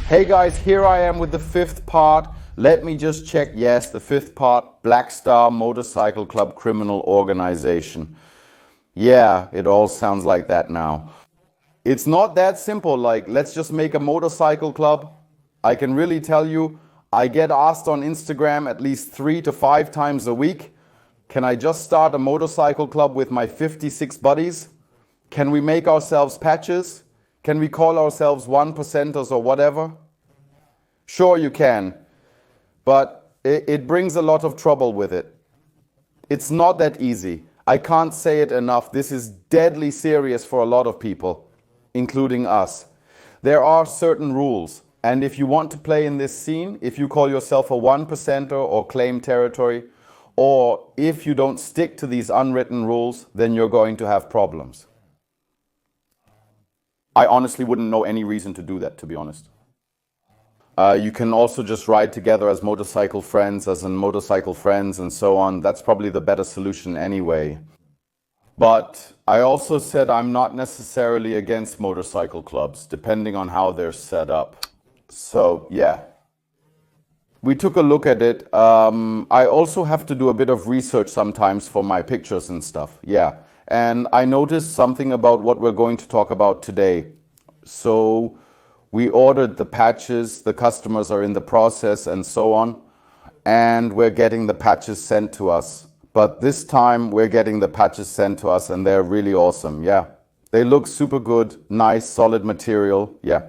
Hey guys, here I am with the fifth part. Let me just check. Yes, the fifth part, Black Star Motorcycle Club Criminal Organization. Yeah, it all sounds like that now. It's not that simple, like, let's just make a motorcycle club. I can really tell you, I get asked on Instagram at least 3 to 5 times a week. Can I just start a motorcycle club with my 56 buddies? Can we make ourselves patches? Can we call ourselves 1%ers or whatever? Sure, you can, but it brings a lot of trouble with it. It's not that easy. I can't say it enough. This is deadly serious for a lot of people, including us. There are certain rules, and if you want to play in this scene, if you call yourself a 1%er or claim territory, or if you don't stick to these unwritten rules, then you're going to have problems. I honestly wouldn't know any reason to do that, to be honest. You can also just ride together as motorcycle friends, as in motorcycle friends and so on. That's probably the better solution anyway. But I also said I'm not necessarily against motorcycle clubs, depending on how they're set up. So, yeah. We took a look at it. I also have to do a bit of research sometimes for my pictures and stuff. Yeah. And I noticed something about what we're going to talk about today. So we ordered the patches, the customers are in the process and so on, and we're getting the patches sent to us. But this time we're getting the patches sent to us and they're really awesome, yeah. They look super good, nice, solid material, yeah.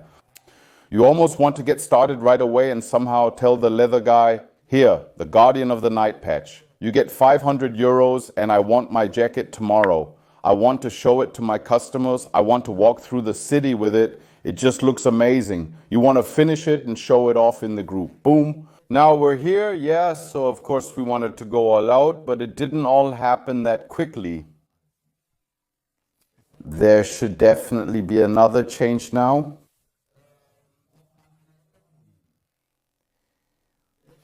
You almost want to get started right away and somehow tell the leather guy, here, the Guardian of the Night patch. You get 500 euros and I want my jacket tomorrow. I want to show it to my customers. I want to walk through the city with it. It just looks amazing. You want to finish it and show it off in the group. Boom. Now we're here, yeah, so of course we wanted to go all out, but it didn't all happen that quickly. There should definitely be another change now.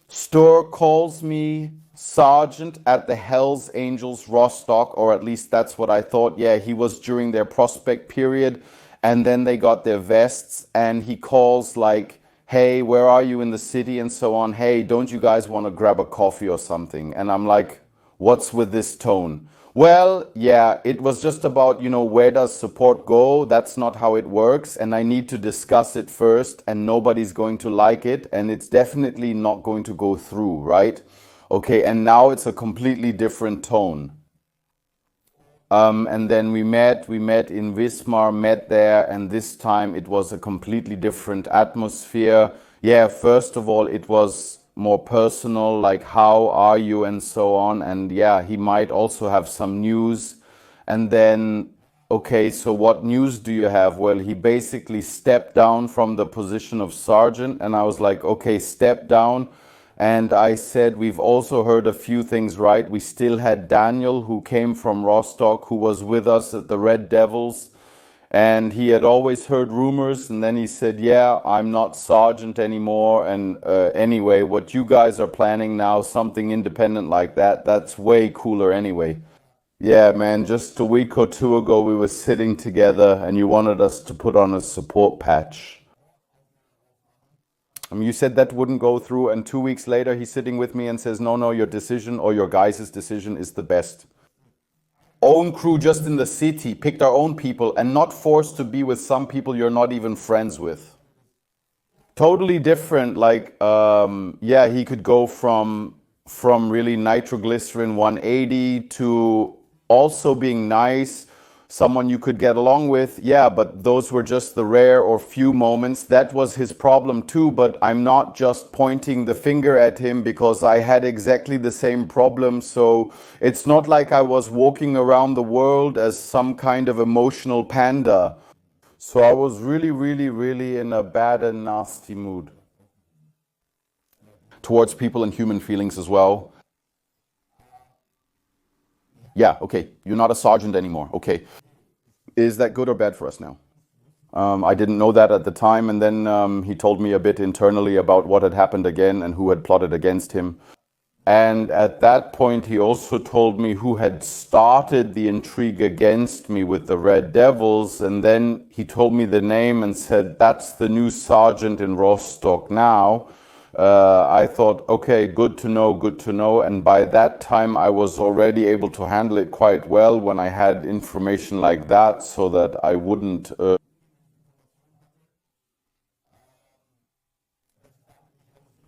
Store calls me sergeant at the Hells Angels Rostock, or at least that's what I thought. Yeah, he was during their prospect period, and then they got their vests, and he calls like, hey, where are you in the city and so on? Hey, don't you guys want to grab a coffee or something? And I'm like, what's with this tone? Well, yeah, it was just about, where does support go? That's not how it works. And I need to discuss it first and nobody's going to like it. And it's definitely not going to go through, right? Okay, and now it's a completely different tone. And then we met in Wismar, met there, and this time it was a completely different atmosphere. Yeah, first of all, it was more personal, like how are you and so on. And yeah, he might also have some news. And then, okay, so what news do you have? Well, he basically stepped down from the position of sergeant, and I was like, okay, step down. And I said, we've also heard a few things right. We still had Daniel, who came from Rostock, who was with us at the Red Devils. And he had always heard rumors. And then he said, yeah, I'm not sergeant anymore. And anyway, what you guys are planning now, something independent like that, that's way cooler anyway. Yeah, man, just a week or two ago, we were sitting together and you wanted us to put on a support patch. You said that wouldn't go through, and 2 weeks later he's sitting with me and says, no, your decision or your guys' decision is the best. Own crew just in the city, picked our own people and not forced to be with some people you're not even friends with. Totally different, like, yeah, he could go from really nitroglycerin 180 to also being nice, someone you could get along with, yeah, but those were just the rare or few moments. That was his problem too, but I'm not just pointing the finger at him because I had exactly the same problem. So it's not like I was walking around the world as some kind of emotional panda. So I was really in a bad and nasty mood towards people and human feelings as well. Yeah, okay, you're not a sergeant anymore, okay. Is that good or bad for us now? I didn't know that at the time, and then he told me a bit internally about what had happened again and who had plotted against him. And at that point, he also told me who had started the intrigue against me with the Red Devils. And then he told me the name and said, that's the new sergeant in Rostock now. I thought, okay, good to know, good to know. And by that time, I was already able to handle it quite well when I had information like that, so that I wouldn't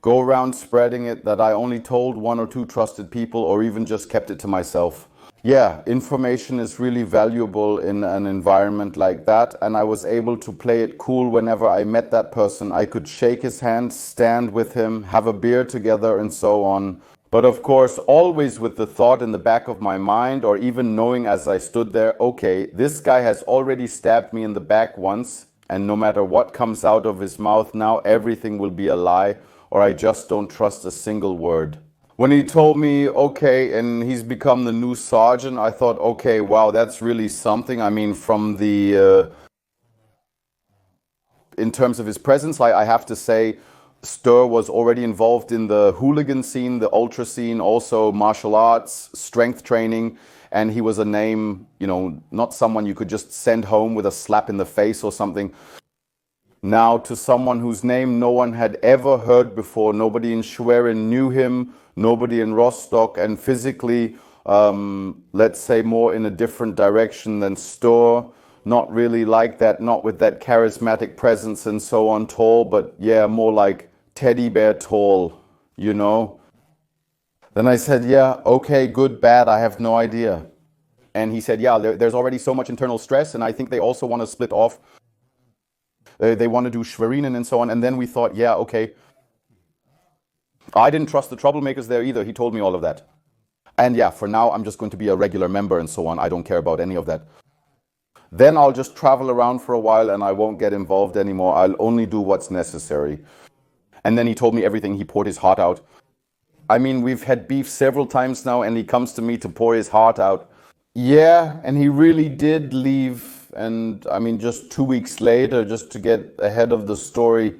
go around spreading it, that I only told one or two trusted people or even just kept it to myself. Yeah, information is really valuable in an environment like that, and I was able to play it cool whenever I met that person. I could shake his hand, stand with him, have a beer together, and so on. But of course, always with the thought in the back of my mind, or even knowing as I stood there, okay, this guy has already stabbed me in the back once, and no matter what comes out of his mouth now, everything will be a lie, or I just don't trust a single word. When he told me, okay, and he's become the new sergeant, I thought, okay, wow, that's really something. I mean, from the in terms of his presence, I have to say, Stur was already involved in the hooligan scene, the ultra scene, also martial arts, strength training, and he was a name, not someone you could just send home with a slap in the face or something. Now, to someone whose name no one had ever heard before, nobody in Schwerin knew him, nobody in Rostock, and physically, let's say more in a different direction than Stur, not really like that, not with that charismatic presence and so on, tall, but yeah, more like teddy bear tall, you know? Then I said, yeah, okay, good, bad, I have no idea. And he said, yeah, there's already so much internal stress, and I think they also want to split off. They want to do Schwerinen and so on. And then we thought, yeah, okay. I didn't trust the troublemakers there either. He told me all of that. And yeah, for now, I'm just going to be a regular member and so on. I don't care about any of that. Then I'll just travel around for a while and I won't get involved anymore. I'll only do what's necessary. And then he told me everything. He poured his heart out. I mean, we've had beef several times now, and he comes to me to pour his heart out. Yeah, and he really did leave. And I mean, just 2 weeks later, just to get ahead of the story,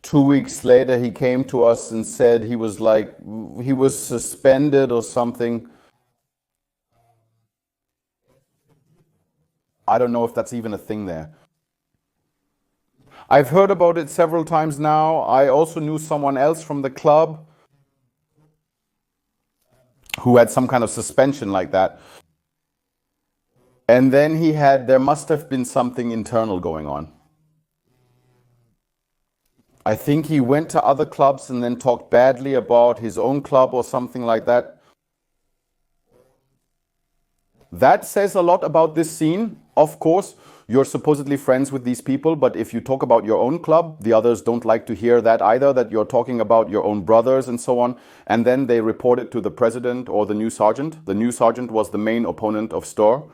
2 weeks later, he came to us and said he was like, he was suspended or something. I don't know if that's even a thing there. I've heard about it several times now. I also knew someone else from the club who had some kind of suspension like that. And then there must have been something internal going on. I think he went to other clubs and then talked badly about his own club or something like that. That says a lot about this scene. Of course, you're supposedly friends with these people, but if you talk about your own club, the others don't like to hear that either, that you're talking about your own brothers and so on. And then they report it to the president or the new sergeant. The new sergeant was the main opponent of Storr.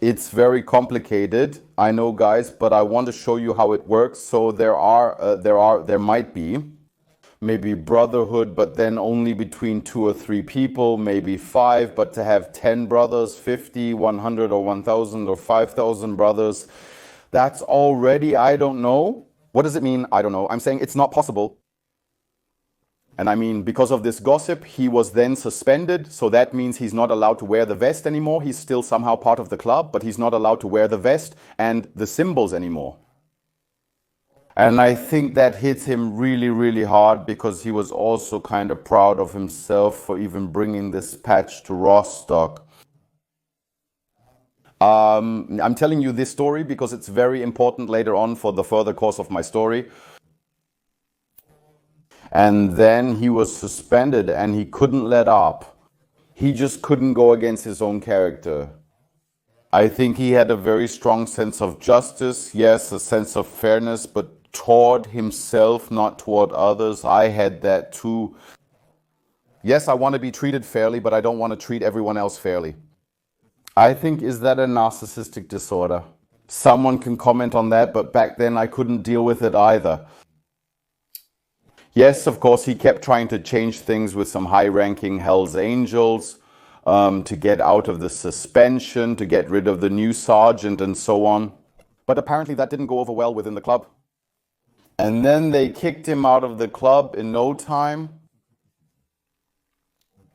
It's very complicated, I know, guys, but I want to show you how it works. So there might be maybe Brotherhood, but then only between 2 or 3 people, maybe five, but to have 10 brothers, 50, 100 or 1,000 or 5,000 brothers, that's already, I don't know. What does it mean? I don't know. I'm saying it's not possible. And I mean, because of this gossip, he was then suspended. So that means he's not allowed to wear the vest anymore. He's still somehow part of the club, but he's not allowed to wear the vest and the symbols anymore. And I think that hit him really, really hard because he was also kind of proud of himself for even bringing this patch to Rostock. I'm telling you this story because it's very important later on for the further course of my story. And then he was suspended and he couldn't let up. He just couldn't go against his own character. I think he had a very strong sense of justice, yes, a sense of fairness, but toward himself, not toward others. I had that too. Yes, I want to be treated fairly, but I don't want to treat everyone else fairly. I think, is that a narcissistic disorder? Someone can comment on that, but back then I couldn't deal with it either. Yes, of course, he kept trying to change things with some high-ranking Hells Angels to get out of the suspension, to get rid of the new sergeant and so on. But apparently that didn't go over well within the club. And then they kicked him out of the club in no time.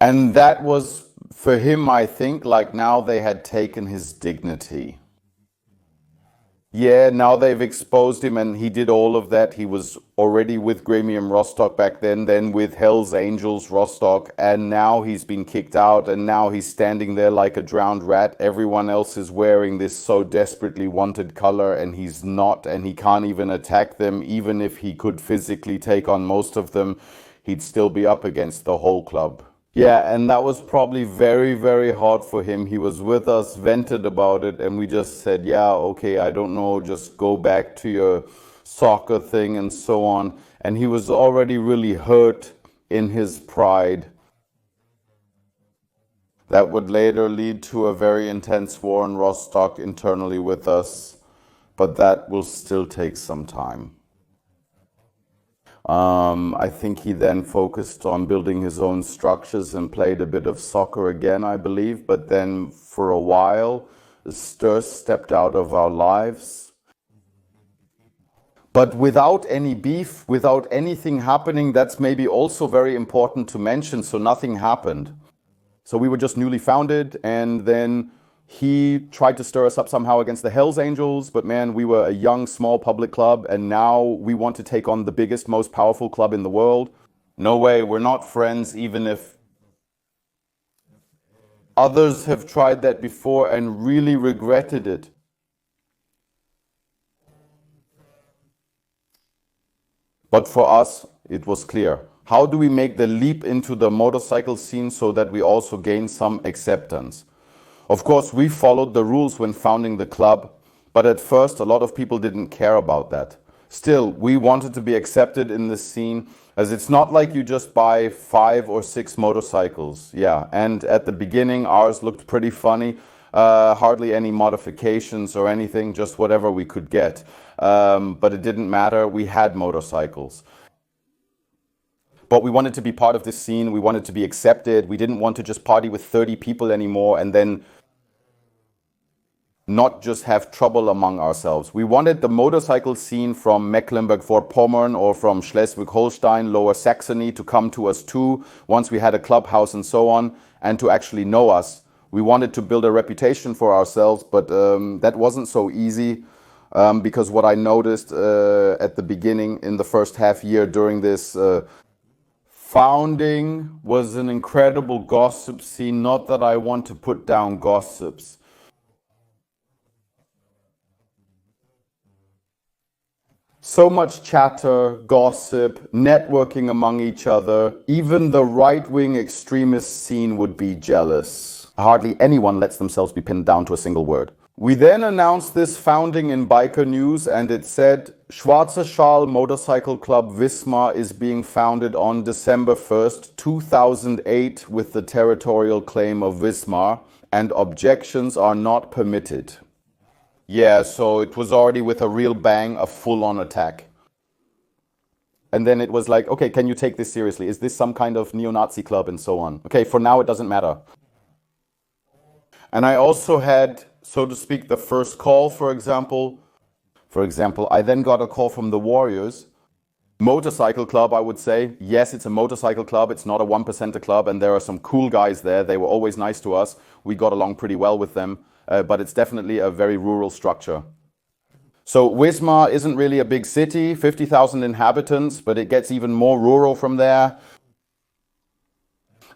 And that was for him, I think, like now they had taken his dignity. Yeah, now they've exposed him and he did all of that. He was already with Gremium Rostock back then with Hell's Angels Rostock, and now he's been kicked out and now he's standing there like a drowned rat. Everyone else is wearing this so desperately wanted color and he's not, and he can't even attack them. Even if he could physically take on most of them, he'd still be up against the whole club. Yeah, and that was probably very, very hard for him. He was with us, vented about it, and we just said, yeah, okay, I don't know, just go back to your soccer thing and so on. And he was already really hurt in his pride. That would later lead to a very intense war in Rostock internally with us, but that will still take some time. I think he then focused on building his own structures and played a bit of soccer again, I believe. But then for a while, Sturz stepped out of our lives. But without any beef, without anything happening, that's maybe also very important to mention. So nothing happened. So we were just newly founded, and then he tried to stir us up somehow against the Hells Angels, but man, we were a young, small public club, and now we want to take on the biggest, most powerful club in the world. No way, we're not friends, even if others have tried that before and really regretted it. But for us, it was clear. How do we make the leap into the motorcycle scene so that we also gain some acceptance? Of course, we followed the rules when founding the club, but at first a lot of people didn't care about that. Still, we wanted to be accepted in the scene, as it's not like you just buy 5 or 6 motorcycles. Yeah, and at the beginning ours looked pretty funny, hardly any modifications or anything, just whatever we could get. But it didn't matter, we had motorcycles. But we wanted to be part of this scene, we wanted to be accepted, we didn't want to just party with 30 people anymore and then not just have trouble among ourselves. We wanted the motorcycle scene from Mecklenburg-Vorpommern or from Schleswig-Holstein, Lower Saxony to come to us too, once we had a clubhouse and so on, and to actually know us. We wanted to build a reputation for ourselves, but that wasn't so easy, because what I noticed at the beginning in the first half year during this founding was an incredible gossip scene. Not that I want to put down gossips. So much chatter, gossip, networking among each other. Even the right-wing extremist scene would be jealous. Hardly anyone lets themselves be pinned down to a single word. We then announced this founding in Biker News, and it said, Schwarze Schal Motorcycle Club Wismar is being founded on December 1st, 2008 with the territorial claim of Wismar, and objections are not permitted. Yeah, so it was already with a real bang, a full-on attack. And then it was like, okay, can you take this seriously? Is this some kind of neo-Nazi club and so on? Okay, for now it doesn't matter. And I also had, so to speak, the first call, for example. For example, I then got a call from the Warriors. Motorcycle club, I would say. Yes, it's a motorcycle club. It's not a 1%er club. And there are some cool guys there. They were always nice to us. We got along pretty well with them. But it's definitely a very rural structure. So Wismar isn't really a big city, 50,000 inhabitants, but it gets even more rural from there.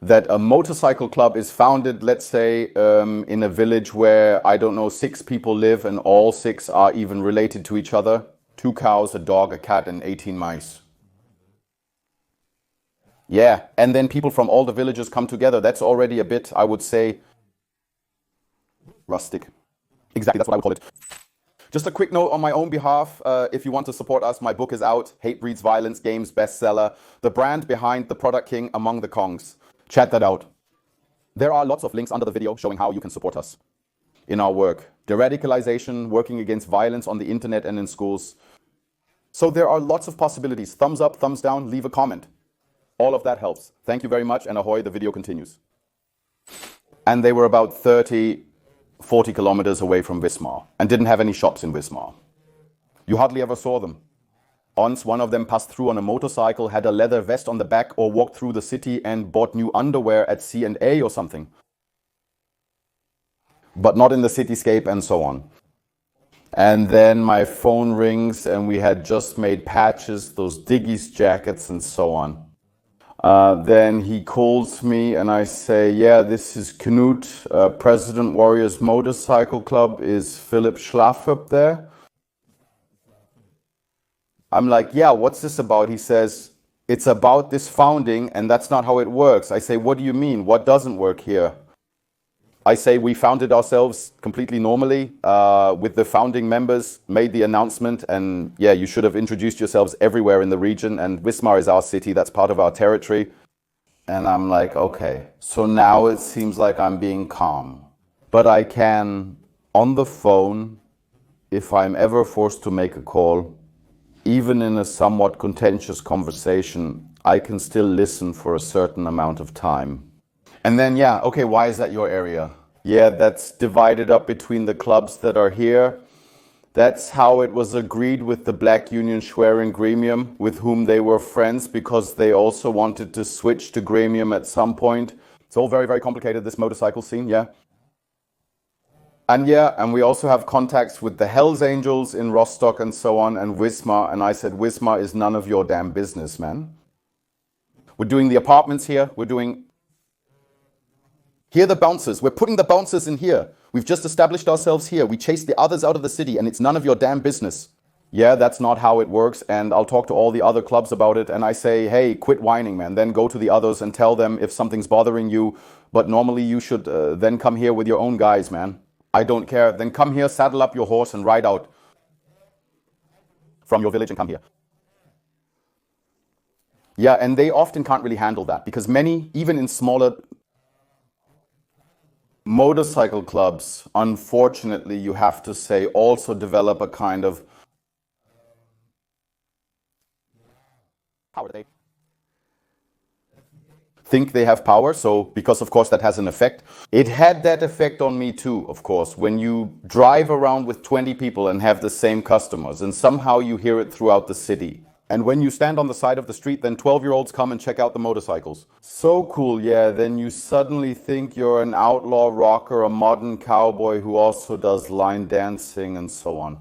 That a motorcycle club is founded, let's say, in a village where, I don't know, 6 people live and all 6 are even related to each other. 2 cows, a dog, a cat, and 18 mice. Yeah, and then people from all the villages come together. That's already a bit, I would say, rustic. Exactly, that's what I would call it. Just a quick note on my own behalf. If you want to support us, my book is out. Hate Breeds Violence, Games bestseller. The brand behind the product king among the Kongs. Check that out. There are lots of links under the video showing how you can support us in our work. De-radicalization, working against violence on the internet and in schools. So there are lots of possibilities. Thumbs up, thumbs down, leave a comment. All of that helps. Thank you very much, and ahoy, the video continues. And they were about 40 kilometers away from Wismar and didn't have any shops in Wismar. You hardly ever saw them. Once one of them passed through on a motorcycle, had a leather vest on the back, or walked through the city and bought new underwear at C&A or something. But not in the cityscape and so on. And then my phone rings and we had just made patches, those Diggies jackets and so on. Then he calls me and I say, yeah, this is Knut, President Warriors Motorcycle Club. Is Philip Schlaff up there? I'm like, yeah, what's this about? He says, it's about this founding and that's not how it works. I say, what do you mean? What doesn't work here? I say we founded ourselves completely normally with the founding members, made the announcement, and yeah, you should have introduced yourselves everywhere in the region, and Wismar is our city, that's part of our territory. And I'm like, okay, so now it seems like I'm being calm. But I can, on the phone, if I'm ever forced to make a call, even in a somewhat contentious conversation, I can still listen for a certain amount of time. And then, yeah, okay, why is that your area? Yeah, that's divided up between the clubs that are here. That's how it was agreed with the Black Union Schwerin Gremium, with whom they were friends, because they also wanted to switch to Gremium at some point. It's all very, very complicated, this motorcycle scene, yeah. And we also have contacts with the Hells Angels in Rostock and so on, and Wismar. And I said, Wismar is none of your damn business, man. We're doing the apartments here, we're doing... Here are the bouncers. We're putting the bouncers in here. We've just established ourselves here. We chased the others out of the city and it's none of your damn business. Yeah, that's not how it works. And I'll talk to all the other clubs about it. And I say, hey, quit whining, man. Then go to the others and tell them if something's bothering you. But normally you should then come here with your own guys, man. I don't care. Then come here, saddle up your horse and ride out from your village and come here. Yeah, and they often can't really handle that because many, even in smaller motorcycle clubs, unfortunately, you have to say, also develop a kind of power. They think they have power, so because of course that has an effect. It had that effect on me too, of course, when you drive around with 20 people and have the same customers, and somehow you hear it throughout the city. And when you stand on the side of the street, then 12-year-olds come and check out the motorcycles. So cool, yeah, then you suddenly think you're an outlaw rocker, a modern cowboy who also does line dancing and so on.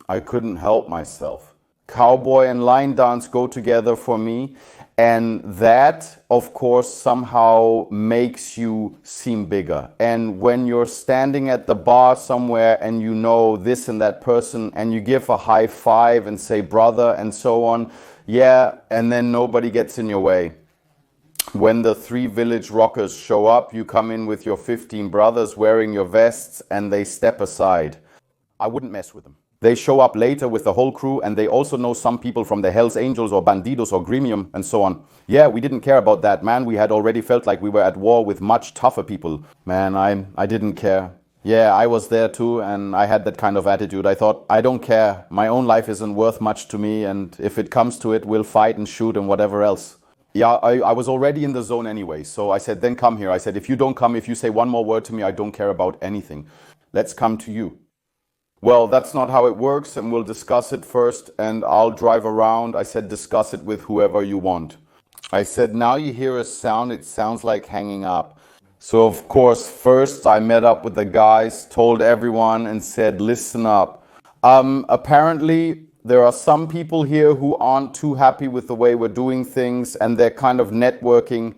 I couldn't help myself. Cowboy and line dance go together for me. And that, of course, somehow makes you seem bigger. And when you're standing at the bar somewhere and you know this and that person and you give a high five and say brother and so on, yeah, and then nobody gets in your way. When the 3 village rockers show up, you come in with your 15 brothers wearing your vests and they step aside. I wouldn't mess with them. They show up later with the whole crew and they also know some people from the Hells Angels or Bandidos or Gremium and so on. Yeah, we didn't care about that, man. We had already felt like we were at war with much tougher people. Man, I didn't care. Yeah, I was there too and I had that kind of attitude. I thought, I don't care. My own life isn't worth much to me and if it comes to it, we'll fight and shoot and whatever else. Yeah, I was already in the zone anyway. So I said, then come here. I said, if you don't come, if you say one more word to me, I don't care about anything. Let's come to you. Well, that's not how it works and we'll discuss it first and I'll drive around. I said, discuss it with whoever you want. I said, now you hear a sound, it sounds like hanging up. So of course, first I met up with the guys, told everyone and said, listen up. Apparently there are some people here who aren't too happy with the way we're doing things and they're kind of networking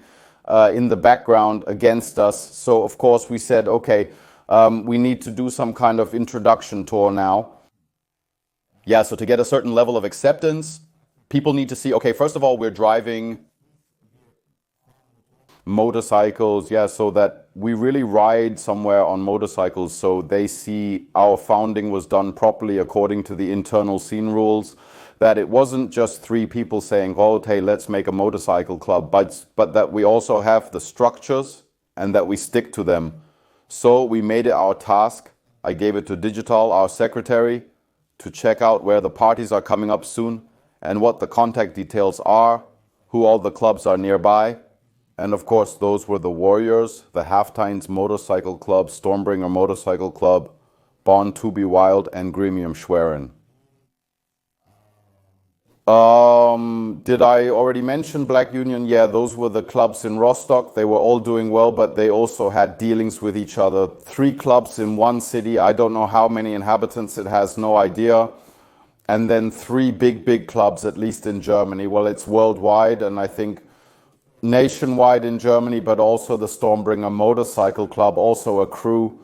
in the background against us. So of course we said, okay, we need to do some kind of introduction tour now. Yeah, so to get a certain level of acceptance, people need to see, okay, first of all, we're driving motorcycles, yeah, so that we really ride somewhere on motorcycles so they see our founding was done properly according to the internal scene rules, that it wasn't just 3 people saying, oh, hey, let's make a motorcycle club, but that we also have the structures and that we stick to them. So we made it our task. I gave it to Digital, our secretary, to check out where the parties are coming up soon and what the contact details are, who all the clubs are nearby. And of course, those were the Warriors, the Halftines Motorcycle Club, Stormbringer Motorcycle Club, Born to be Wild, and Gremium Schwerin. Did I already mention Black Union? Yeah, those were the clubs in Rostock. They were all doing well, but they also had dealings with each other. 3 clubs in one city. I don't know how many inhabitants it has, no idea. And then 3 big clubs, at least in Germany. Well, it's worldwide, and I think nationwide in Germany, but also the Stormbringer Motorcycle Club, also a crew.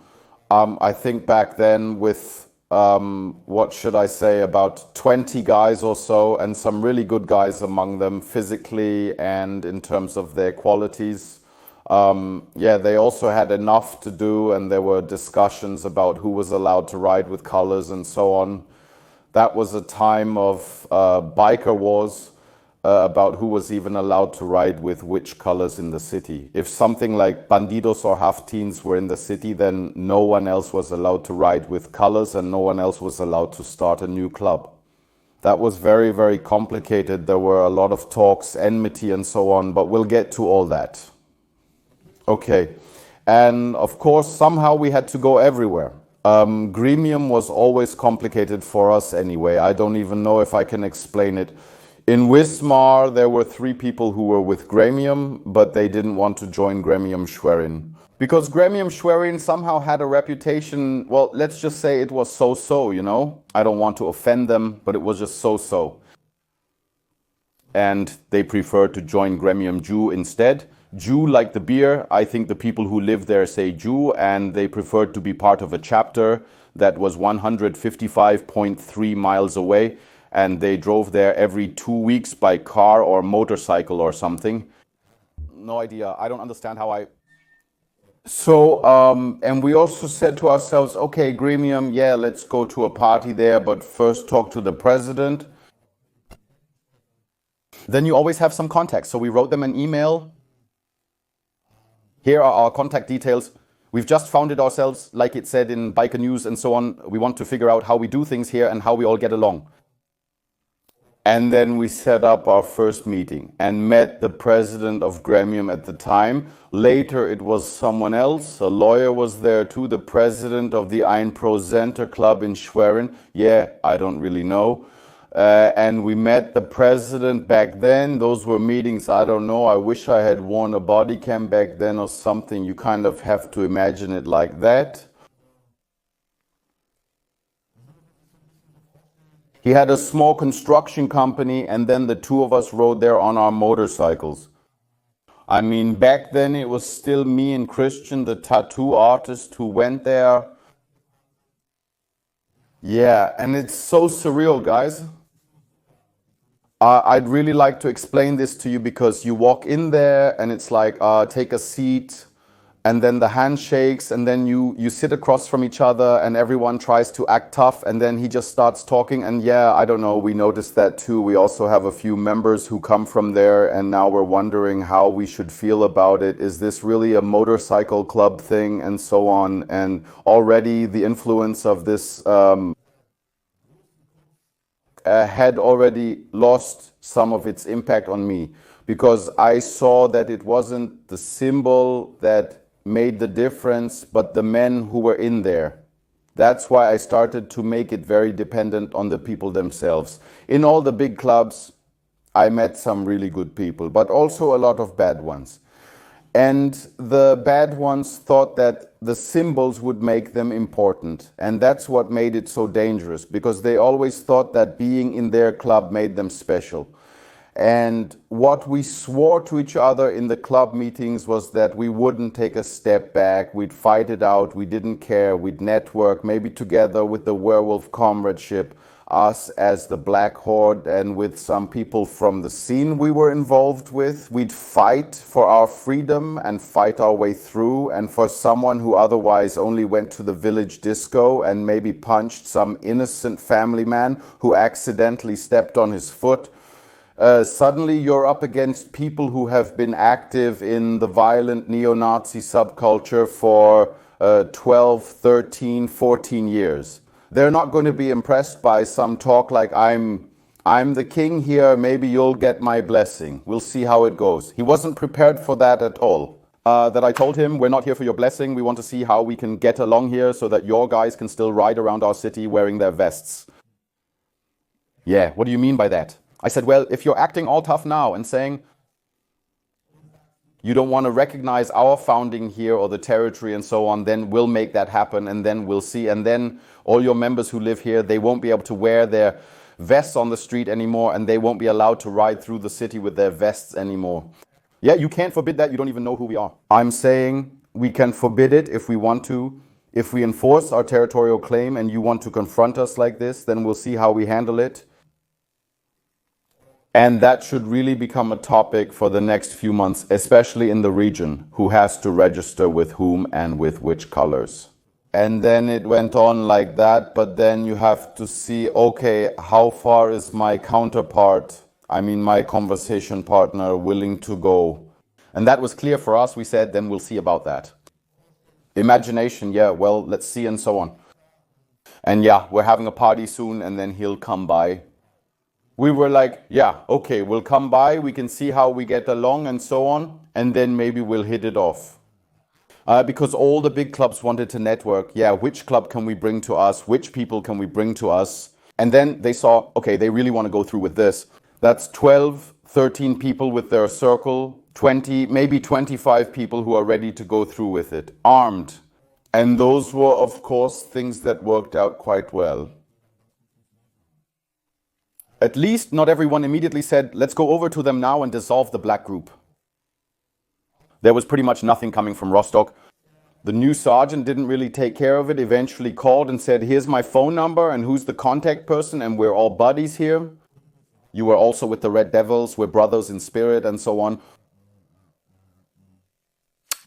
I think back then with, what should I say, about 20 guys or so, and some really good guys among them, physically and in terms of their qualities. Yeah, they also had enough to do, and there were discussions about who was allowed to ride with colors and so on. That was a time of biker wars. About who was even allowed to ride with which colors in the city. If something like bandidos or half-teens were in the city, then no one else was allowed to ride with colors and no one else was allowed to start a new club. That was very complicated. There were a lot of talks, enmity and so on, but we'll get to all that. Okay, and of course somehow we had to go everywhere. Gremium was always complicated for us anyway. I don't even know if I can explain it. In Wismar, there were 3 people who were with Gremium, but they didn't want to join Gremium Schwerin. Because Gremium Schwerin somehow had a reputation, well, let's just say it was so-so, you know? I don't want to offend them, but it was just so-so. And they preferred to join Gremium Jew instead. Jew like the beer, I think the people who live there say Jew, and they preferred to be part of a chapter that was 155.3 miles away. And they drove there every 2 weeks by car or motorcycle or something. No idea. I don't understand how I... So, and we also said to ourselves, okay, Gremium, yeah, let's go to a party there, but first talk to the president. Then you always have some contacts. So we wrote them an email. Here are our contact details. We've just founded ourselves, like it said in Biker News and so on. We want to figure out how we do things here and how we all get along. And then we set up our first meeting and met the president of Gremium at the time. Later it was someone else. A lawyer was there too, the president of the Ein Pro Center Club in Schwerin. Yeah, I don't really know. And we met the president back then. Those were meetings, I don't know. I wish I had worn a body cam back then or something. You kind of have to imagine it like that. He had a small construction company, and then the 2 of us rode there on our motorcycles. I mean, back then it was still me and Christian, the tattoo artist, who went there. Yeah, and it's so surreal, guys. I'd really like to explain this to you because you walk in there and it's like, take a seat. And then the handshakes, and then you sit across from each other and everyone tries to act tough, and then he just starts talking. And yeah, I don't know, we noticed that too. We also have a few members who come from there, and now we're wondering how we should feel about it. Is this really a motorcycle club thing, and so on? And already the influence of this had already lost some of its impact on me, because I saw that it wasn't the symbol that made the difference, but the men who were in there. That's why I started to make it very dependent on the people themselves. In all the big clubs, I met some really good people, but also a lot of bad ones. And the bad ones thought that the symbols would make them important. And that's what made it so dangerous, because they always thought that being in their club made them special. And what we swore to each other in the club meetings was that we wouldn't take a step back. We'd fight it out. We didn't care. We'd network, maybe together with the Werewolf Comradeship, us as the Black Horde, and with some people from the scene we were involved with. We'd fight for our freedom and fight our way through. And for someone who otherwise only went to the village disco and maybe punched some innocent family man who accidentally stepped on his foot, suddenly you're up against people who have been active in the violent neo-Nazi subculture for 12, 13, 14 years. They're not going to be impressed by some talk like, I'm the king here, maybe you'll get my blessing. We'll see how it goes. He wasn't prepared for that at all. That I told him, we're not here for your blessing, we want to see how we can get along here so that your guys can still ride around our city wearing their vests. Yeah, what do you mean by that? I said, well, if you're acting all tough now and saying you don't want to recognize our founding here or the territory and so on, then we'll make that happen and then we'll see. And then all your members who live here, they won't be able to wear their vests on the street anymore and they won't be allowed to ride through the city with their vests anymore. Yeah, you can't forbid that. You don't even know who we are. I'm saying we can forbid it if we want to. If we enforce our territorial claim and you want to confront us like this, then we'll see how we handle it. And that should really become a topic for the next few months, especially in the region, who has to register with whom and with which colors. And then it went on like that, but then you have to see, okay, how far is my counterpart, I mean my conversation partner, willing to go? And that was clear for us. We said, then we'll see about that. Imagination, yeah, well, let's see and so on. And yeah, we're having a party soon and then he'll come by. We were like, yeah, okay, we'll come by, we can see how we get along and so on, and then maybe we'll hit it off. Because all the big clubs wanted to network, yeah, which club can we bring to us, which people can we bring to us? And then they saw, okay, they really want to go through with this. That's 12, 13 people with their circle, 20, maybe 25 people who are ready to go through with it, armed. And those were, of course, things that worked out quite well. At least not everyone immediately said, let's go over to them now and dissolve the black group. There was pretty much nothing coming from Rostock. The new sergeant didn't really take care of it, eventually called and said, here's my phone number and who's the contact person, and we're all buddies here. You were also with the Red Devils, we're brothers in spirit and so on.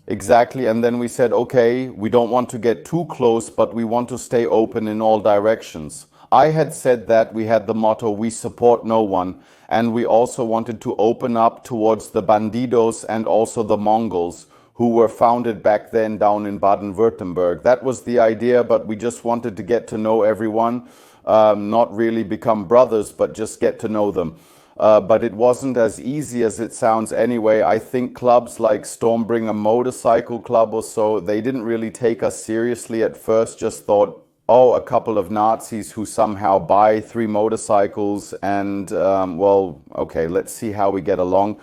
Exactly, and then we said, okay, we don't want to get too close, but we want to stay open in all directions. I had said that we had the motto, we support no one, and we also wanted to open up towards the bandidos and also the Mongols, who were founded back then down in Baden-Württemberg. That was the idea, but we just wanted to get to know everyone, not really become brothers, but just get to know them. But it wasn't as easy as it sounds anyway. I think clubs like Stormbringer Motorcycle Club or so, they didn't really take us seriously at first, just thought, oh, a couple of Nazis who somehow buy 3 motorcycles and, well, okay, let's see how we get along.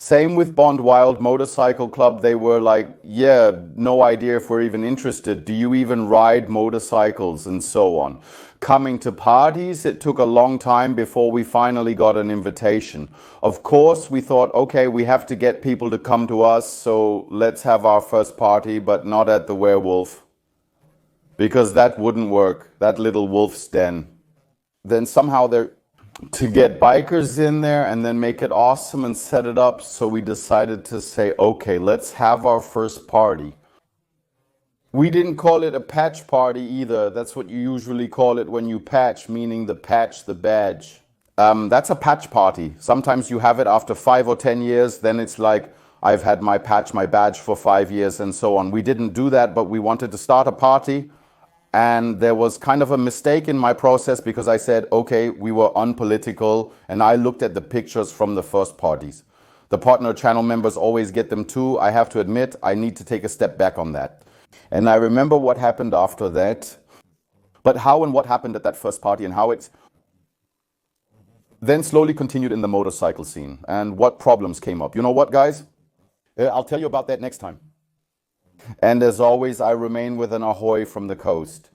Same with Bond Wild Motorcycle Club. They were like, yeah, no idea if we're even interested. Do you even ride motorcycles and so on? Coming to parties, it took a long time before we finally got an invitation. Of course, we thought, okay, we have to get people to come to us, so let's have our first party, but not at the Werewolf. Because that wouldn't work, that little wolf's den. Then somehow to get bikers in there and then make it awesome and set it up, so we decided to say, okay, let's have our first party. We didn't call it a patch party either. That's what you usually call it when you patch, meaning the patch, the badge. That's a patch party. Sometimes you have it after 5 or 10 years, then it's like, I've had my patch, my badge for 5 years and so on. We didn't do that, but we wanted to start a party. And there was kind of a mistake in my process because I said, okay, we were unpolitical, and I looked at the pictures from the first parties. The partner channel members always get them too. I have to admit, I need to take a step back on that. And I remember what happened after that. But how and what happened at that first party and how it's then slowly continued in the motorcycle scene and what problems came up. You know what, guys? I'll tell you about that next time. And as always, I remain with an ahoy from the coast.